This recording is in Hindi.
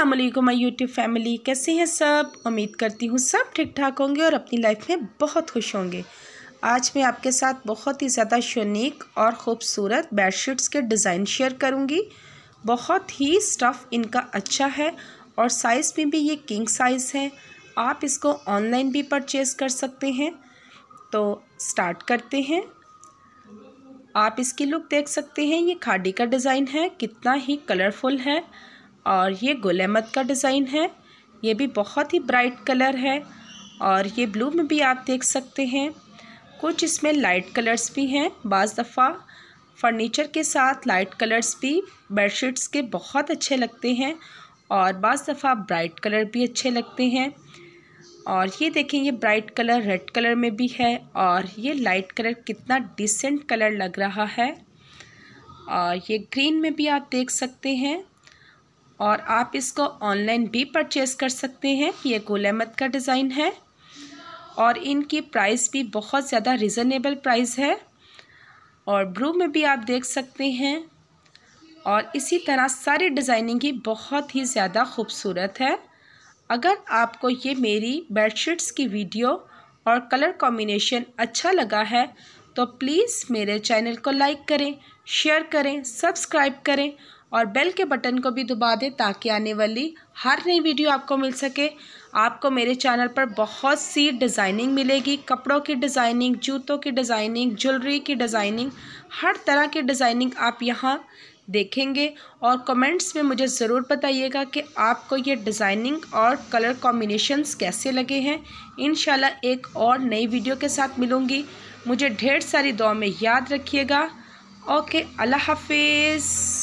अस्सलाम वालेकुम माय यूट्यूब फैमिली, कैसे हैं सब। उम्मीद करती हूँ सब ठीक ठाक होंगे और अपनी लाइफ में बहुत खुश होंगे। आज मैं आपके साथ बहुत ही ज़्यादा यूनिक और ख़ूबसूरत बेडशीट्स के डिज़ाइन शेयर करूँगी। बहुत ही स्टफ़ इनका अच्छा है और साइज़ में भी ये किंग साइज़ है। आप इसको ऑनलाइन भी परचेज़ कर सकते हैं। तो स्टार्ट करते हैं। आप इसकी लुक देख सकते हैं। ये खाड़ी का डिज़ाइन है, कितना ही कलरफुल है। और ये गुल अहमद का डिज़ाइन है, ये भी बहुत ही ब्राइट कलर है। और ये ब्लू में भी आप देख सकते हैं। कुछ इसमें लाइट कलर्स भी हैं। बाज़ दफ़ा फर्नीचर के साथ लाइट कलर्स भी बेडशीट्स के बहुत अच्छे लगते हैं और बाज़ दफ़ा ब्राइट कलर भी अच्छे लगते हैं। और ये देखें, ये ब्राइट कलर रेड कलर में भी है और ये लाइट कलर कितना डिसेंट कलर लग रहा है। और ये ग्रीन में भी आप देख सकते हैं और आप इसको ऑनलाइन भी परचेज़ कर सकते हैं। ये गुल अहमद का डिज़ाइन है और इनकी प्राइस भी बहुत ज़्यादा रिज़नेबल प्राइस है। और ब्लू में भी आप देख सकते हैं। और इसी तरह सारी डिज़ाइनिंग ही बहुत ही ज़्यादा खूबसूरत है। अगर आपको ये मेरी बेडशीट्स की वीडियो और कलर कॉम्बिनेशन अच्छा लगा है तो प्लीज़ मेरे चैनल को लाइक करें, शेयर करें, सब्सक्राइब करें और बेल के बटन को भी दबा दें ताकि आने वाली हर नई वीडियो आपको मिल सके। आपको मेरे चैनल पर बहुत सी डिज़ाइनिंग मिलेगी, कपड़ों की डिज़ाइनिंग, जूतों की डिज़ाइनिंग, ज्वेलरी की डिज़ाइनिंग, हर तरह की डिज़ाइनिंग आप यहाँ देखेंगे। और कमेंट्स में मुझे ज़रूर बताइएगा कि आपको ये डिज़ाइनिंग और कलर कॉम्बिनेशंस कैसे लगे हैं। इंशाल्लाह एक और नई वीडियो के साथ मिलूँगी। मुझे ढेर सारी दुआ में याद रखिएगा। ओके, अल्लाह हाफिज़।